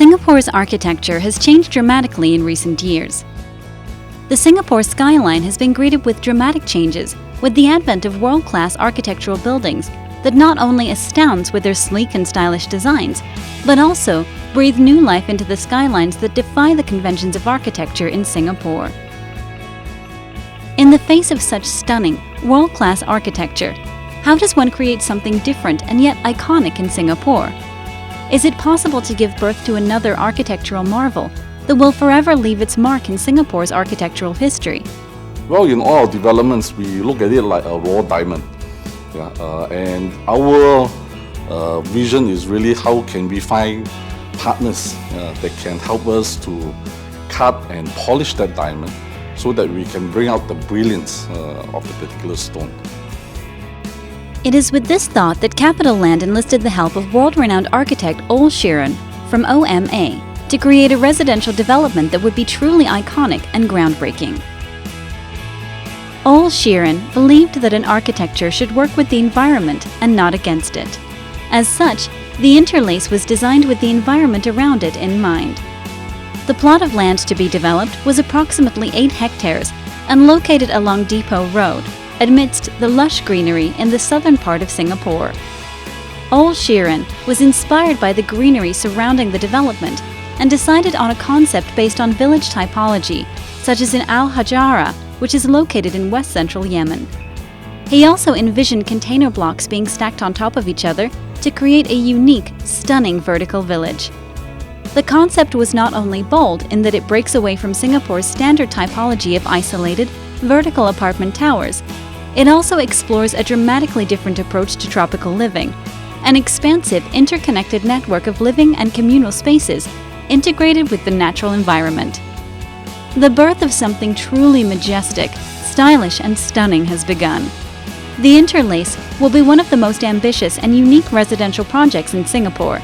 Singapore's architecture has changed dramatically in recent years. The Singapore skyline has been greeted with dramatic changes with the advent of world-class architectural buildings that not only astounds with their sleek and stylish designs, but also breathe new life into the skylines that defy the conventions of architecture in Singapore. In the face of such stunning, world-class architecture, how does one create something different and yet iconic in Singapore? Is it possible to give birth to another architectural marvel that will forever leave its mark in Singapore's architectural history? Well, in all our developments, we look at it like a raw diamond. And our vision is really how can we find partners that can help us to cut and polish that diamond so that we can bring out the brilliance of the particular stone. It is with this thought that Capital Land enlisted the help of world-renowned architect Ol Sheeran from OMA to create a residential development that would be truly iconic and groundbreaking. Ol Sheeran believed that an architecture should work with the environment and not against it. As such, the Interlace was designed with the environment around it in mind. The plot of land to be developed was approximately 8 hectares and located along Depot Road, amidst the lush greenery in the southern part of Singapore. Ol Sheeran was inspired by the greenery surrounding the development and decided on a concept based on village typology, such as in Al Hajara, which is located in west-central Yemen. He also envisioned container blocks being stacked on top of each other to create a unique, stunning vertical village. The concept was not only bold in that it breaks away from Singapore's standard typology of isolated, vertical apartment towers, it also explores a dramatically different approach to tropical living, an expansive, interconnected network of living and communal spaces integrated with the natural environment. The birth of something truly majestic, stylish, and stunning has begun. The Interlace will be one of the most ambitious and unique residential projects in Singapore.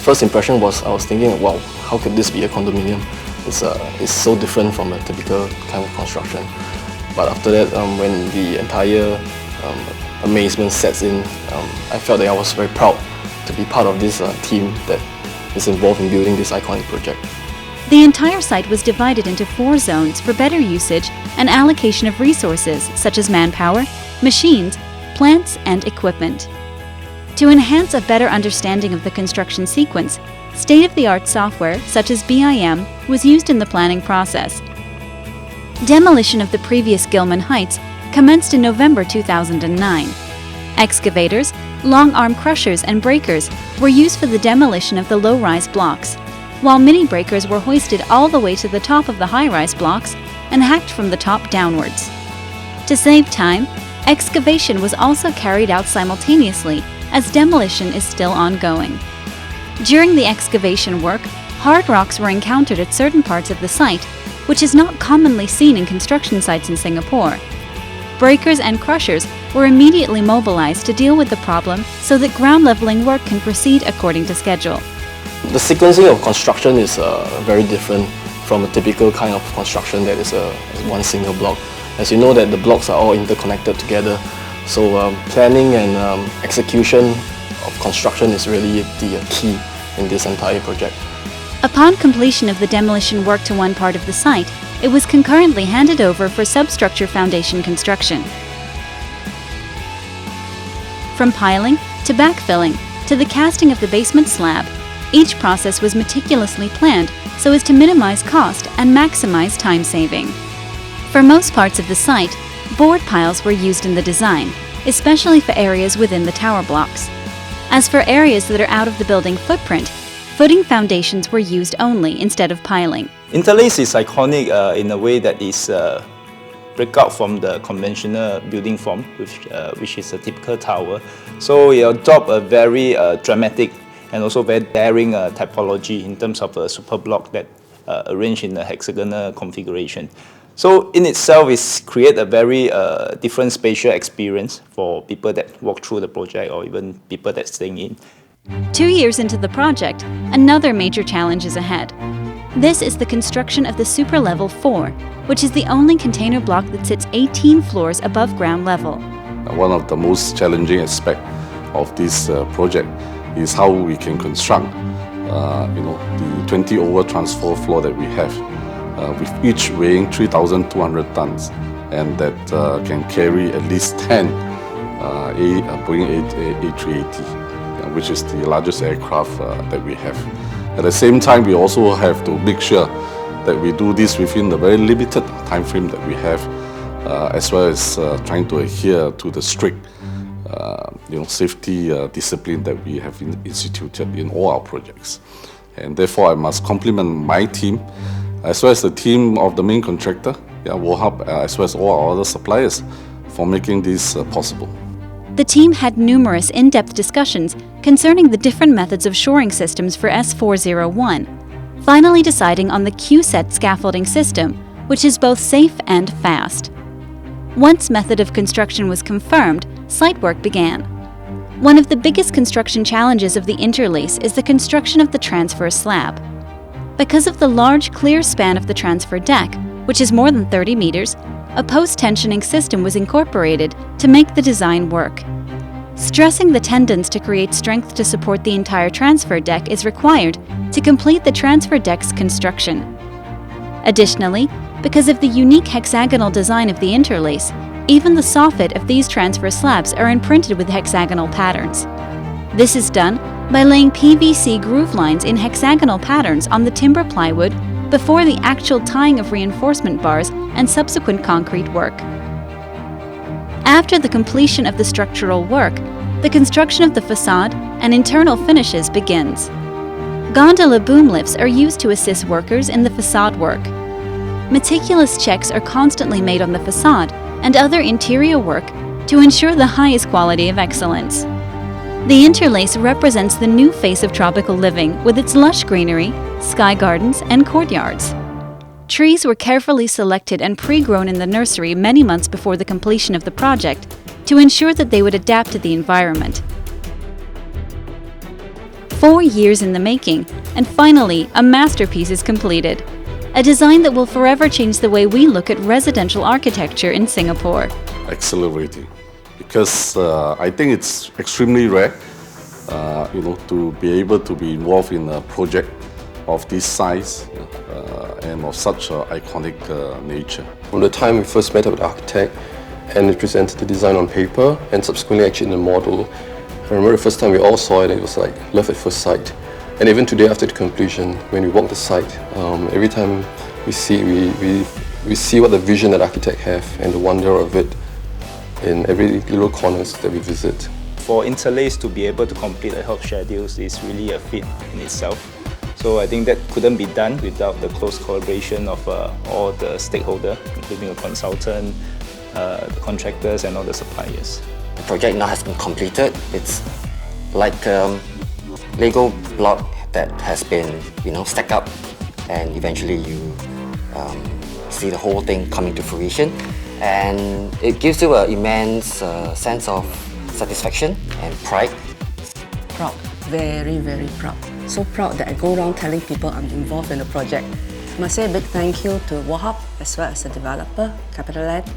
First impression was I was thinking, wow, how could this be a condominium? It's so different from a typical kind of construction. But after that, when the entire amazement sets in, I felt that I was very proud to be part of this team that is involved in building this iconic project. The entire site was divided into 4 zones for better usage and allocation of resources such as manpower, machines, plants, and equipment. To enhance a better understanding of the construction sequence, state-of-the-art software such as BIM was used in the planning process. Demolition of the previous Gilman Heights commenced in November 2009. Excavators, long-arm crushers, and breakers were used for the demolition of the low-rise blocks, while mini-breakers were hoisted all the way to the top of the high-rise blocks and hacked from the top downwards. To save time, excavation was also carried out simultaneously as demolition is still ongoing. During the excavation work, hard rocks were encountered at certain parts of the site, which is not commonly seen in construction sites in Singapore. Breakers and crushers were immediately mobilized to deal with the problem so that ground leveling work can proceed according to schedule. The sequencing of construction is very different from a typical kind of construction that is one single block. As you know that the blocks are all interconnected together, so planning and execution of construction is really the key in this entire project. Upon completion of the demolition work to one part of the site, it was concurrently handed over for substructure foundation construction. From piling to backfilling to the casting of the basement slab, each process was meticulously planned so as to minimize cost and maximize time saving. For most parts of the site, board piles were used in the design, especially for areas within the tower blocks. As for areas that are out of the building footprint, footing foundations were used only instead of piling. Interlace is iconic in a way that is break out from the conventional building form, which is a typical tower. So it adopt a very dramatic and also very daring typology in terms of a super block that arranged in a hexagonal configuration. So in itself, it creates a very different spatial experience for people that walk through the project or even people that staying in. 2 years into the project, another major challenge is ahead. This is the construction of the Super Level 4, which is the only container block that sits 18 floors above ground level. One of the most challenging aspects of this project is how we can construct the 20 over transfer floor that we have, with each weighing 3,200 tons, and that can carry at least 10 Boeing A380, which is the largest aircraft that we have. At the same time, we also have to make sure that we do this within the very limited time frame that we have, as well as trying to adhere to the strict safety discipline that we have instituted in all our projects. And therefore, I must compliment my team, as well as the team of the main contractor, WOHUB, as well as all our other suppliers, for making this possible. The team had numerous in-depth discussions concerning the different methods of shoring systems for S401, finally deciding on the Q-set scaffolding system, which is both safe and fast. Once method of construction was confirmed, site work began. One of the biggest construction challenges of the Interlace is the construction of the transfer slab. Because of the large clear span of the transfer deck, which is more than 30 meters, a post-tensioning system was incorporated to make the design work. Stressing the tendons to create strength to support the entire transfer deck is required to complete the transfer deck's construction. Additionally, because of the unique hexagonal design of the Interlace, even the soffit of these transfer slabs are imprinted with hexagonal patterns. This is done by laying PVC groove lines in hexagonal patterns on the timber plywood before the actual tying of reinforcement bars and subsequent concrete work. After the completion of the structural work, the construction of the facade and internal finishes begins. Gondola boom lifts are used to assist workers in the facade work. Meticulous checks are constantly made on the facade and other interior work to ensure the highest quality of excellence. The Interlace represents the new face of tropical living with its lush greenery, sky gardens, and courtyards. Trees were carefully selected and pre-grown in the nursery many months before the completion of the project to ensure that they would adapt to the environment. 4 years in the making, and finally, a masterpiece is completed. A design that will forever change the way we look at residential architecture in Singapore. Accelerating, because I think it's extremely rare, to be able to be involved in a project of this size and of such iconic nature. From the time we first met with the architect and we presented the design on paper and subsequently actually in the model, I remember the first time we all saw it, it was like love at first sight. And even today after the completion, when we walk the site, every time we see what the vision that the architect have and the wonder of it in every little corners that we visit. For Interlace to be able to complete a health schedules is really a feat in itself. So I think that couldn't be done without the close collaboration of all the stakeholders, including a consultant, the contractors and all the suppliers. The project now has been completed. It's like Lego block that has been, stacked up, and eventually you see the whole thing coming to fruition, and it gives you an immense sense of satisfaction and pride. Proud, very, very proud. So proud that I go around telling people I'm involved in the project. I must say a big thank you to WOHUB as well as the developer, CapitaLand,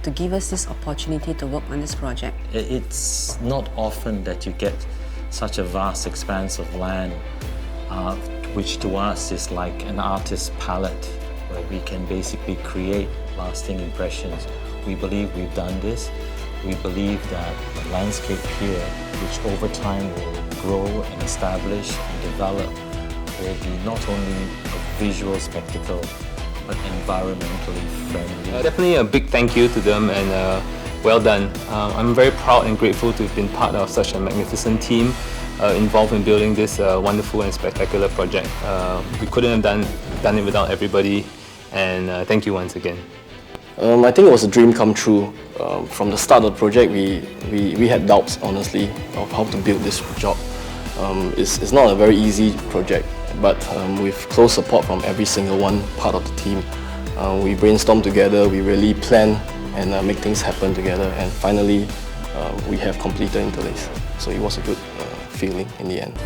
to give us this opportunity to work on this project. It's not often that you get such a vast expanse of land, which to us is like an artist's palette, where we can basically create lasting impressions. We believe we've done this. We believe that the landscape here, which over time will grow and establish and develop, will be not only a visual spectacle, but environmentally friendly. Definitely a big thank you to them, and well done. I'm very proud and grateful to have been part of such a magnificent team involved in building this wonderful and spectacular project. We couldn't have done it without everybody, and thank you once again. I think it was a dream come true. From the start of the project, we had doubts, honestly, of how to build this job. It's not a very easy project, but with close support from every single one part of the team, we brainstorm together, we really plan and make things happen together, and finally we have completed Interlace. So it was a good feeling in the end.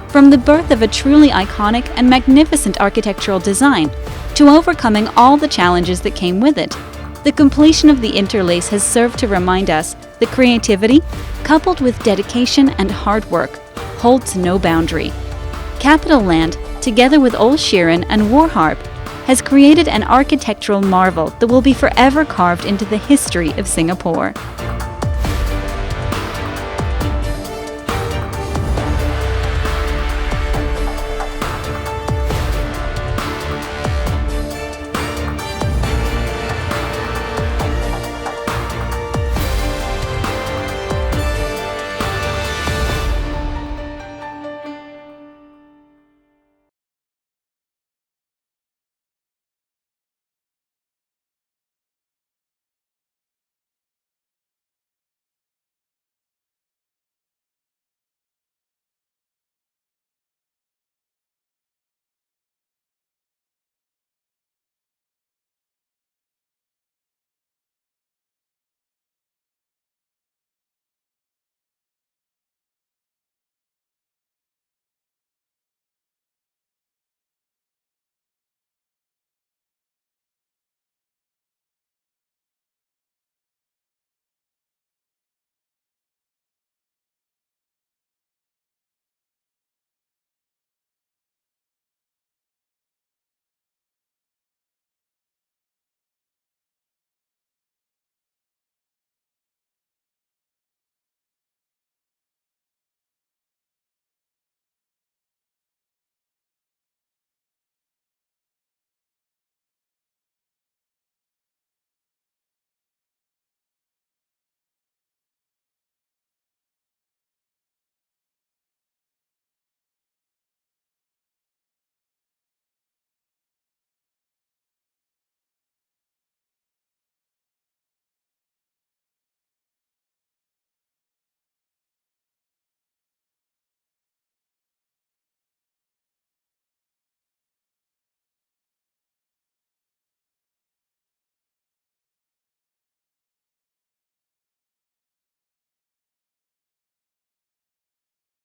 From the birth of a truly iconic and magnificent architectural design to overcoming all the challenges that came with it, the completion of the Interlace has served to remind us that creativity, coupled with dedication and hard work, holds no boundary. Capital Land, together with Old Sheeran and Warharp, has created an architectural marvel that will be forever carved into the history of Singapore.